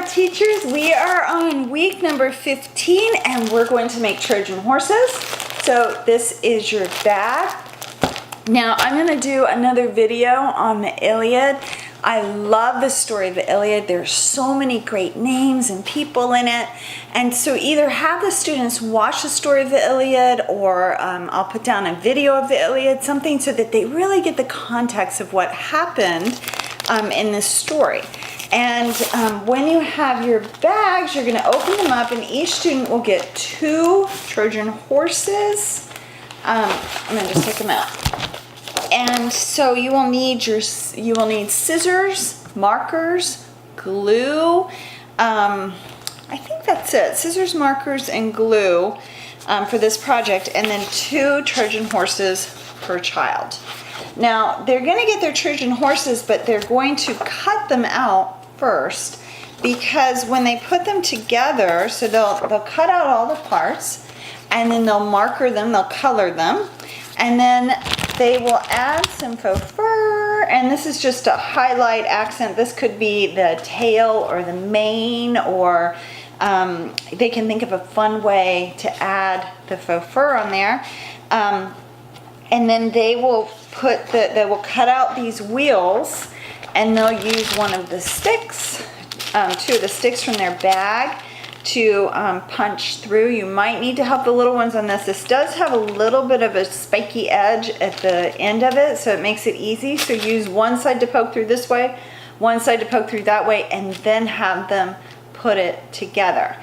art teachers. We are on week number 15 and we're going to make Trojan horses. So this is your bag. Now I'm going to do another video on the Iliad. I love the story of the Iliad. There's so many great names and people in it. And so either have the students watch the story of the Iliad, or I'll put down a video of the Iliad, something so that they really get the context of what happened in this story. And when you have your bags, you're going to open them up, and each student will get 2 Trojan horses. I'm going to just take them out. And so you will need scissors, markers, glue. I think that's it. Scissors, markers, and glue for this project, and then 2 Trojan horses per child. Now they're going to get their Trojan horses, but they're going to cut them out first, because when they put them together, so they'll cut out all the parts, and then they'll marker them, they'll color them, and then they will add some faux fur, and this is just a highlight accent. This could be the tail or the mane, or they can think of a fun way to add the faux fur on there. And then they will they will cut out these wheels, and they'll use one of the sticks, 2 of the sticks from their bag, to punch through. You might need to help the little ones on this. This does have a little bit of a spiky edge at the end of it, so it makes it easy. So use one side to poke through this way, one side to poke through that way, and then have them put it together.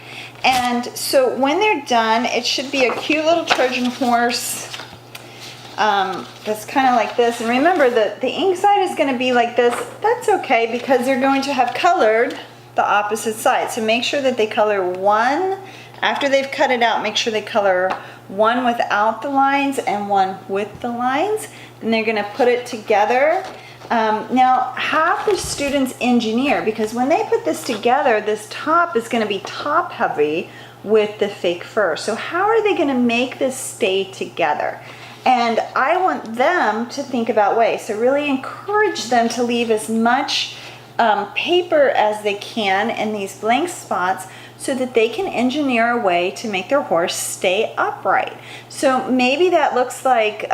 And so when they're done, it should be a cute little Trojan horse that's kind of like this. And remember that the ink side is going to be like this. That's okay, because they're going to have colored the opposite side. So make sure that they color one, after they've cut it out, make sure they color one without the lines and one with the lines, and they're going to put it together. Now have the students engineer, because when they put this together, this top is going to be top heavy with the fake fur. So how are they going to make this stay together? And I want them to think about ways. So really encourage them to leave as much paper as they can in these blank spots, so that they can engineer a way to make their horse stay upright. So maybe that looks like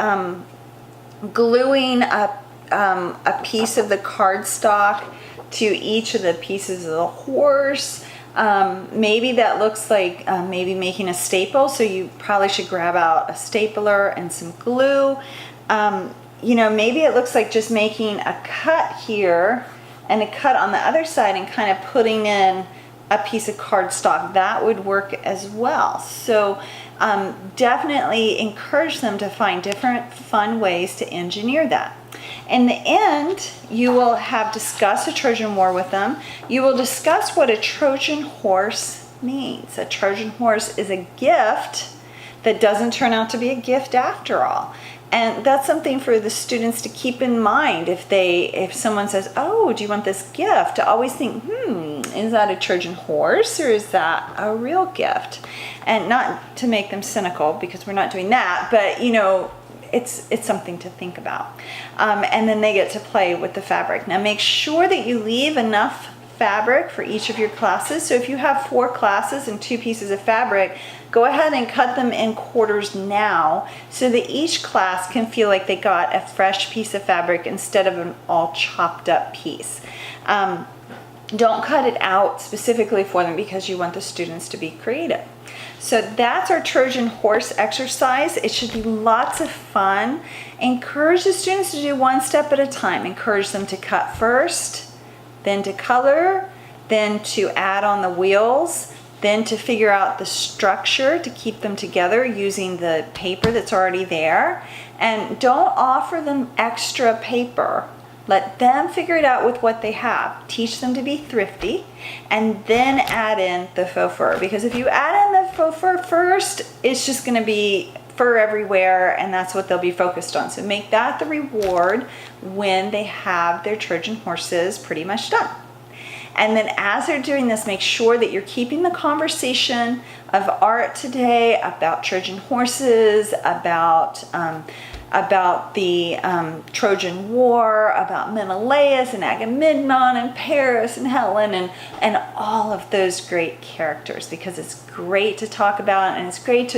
gluing a piece of the cardstock to each of the pieces of the horse. Maybe that looks like maybe making a staple, so you probably should grab out a stapler and some glue. You know, maybe it looks like just making a cut here and a cut on the other side and kind of putting in a piece of cardstock. That would work as well. So definitely encourage them to find different fun ways to engineer that. In the end, you will have discussed a Trojan War with them. You will discuss what a Trojan horse means. A Trojan horse is a gift that doesn't turn out to be a gift after all. And that's something for the students to keep in mind. If someone says, oh, do you want this gift? To always think, is that a Trojan horse, or is that a real gift? And not to make them cynical, because we're not doing that, but you know, it's something to think about. And then they get to play with the fabric. Now make sure that you leave enough fabric for each of your classes. So if you have 4 classes and 2 pieces of fabric, go ahead and cut them in quarters now, so that each class can feel like they got a fresh piece of fabric instead of an all chopped up piece. Don't cut it out specifically for them, because you want the students to be creative. So that's our Trojan horse exercise. It should be lots of fun. Encourage the students to do one step at a time. Encourage them to cut first, then to color, then to add on the wheels, then to figure out the structure to keep them together using the paper that's already there. And don't offer them extra paper. Let them figure it out with what they have. Teach them to be thrifty, and then add in the faux fur. Because if you add in the faux fur first, it's just going to be fur everywhere, and that's what they'll be focused on. So make that the reward when they have their Trojan horses pretty much done. And then as they're doing this, make sure that you're keeping the conversation of art today about Trojan horses, about about the Trojan War, about Menelaus and Agamemnon and Paris and Helen and all of those great characters, because it's great to talk about and it's great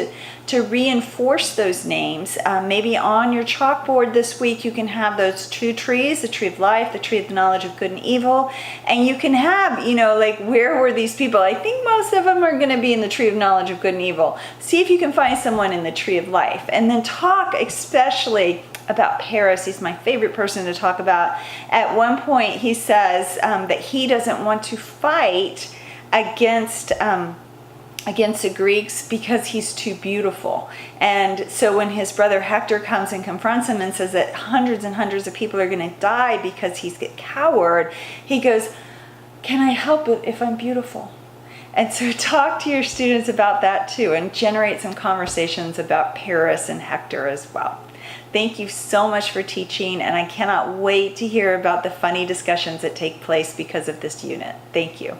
to reinforce those names. Maybe on your chalkboard this week you can have those two trees, the tree of life, the tree of the knowledge of good and evil, and you can have, like, where were these people? I think most of them are going to be in the tree of knowledge of good and evil. See if you can find someone in the tree of life, and then talk especially about Paris. He's my favorite person to talk about. At one point he says that he doesn't want to fight against the Greeks because he's too beautiful. And so when his brother Hector comes and confronts him and says that hundreds and hundreds of people are going to die because he's a coward, he goes, can I help it if I'm beautiful? And so talk to your students about that too, and generate some conversations about Paris and Hector as well. Thank you so much for teaching, and I cannot wait to hear about the funny discussions that take place because of this unit. Thank you.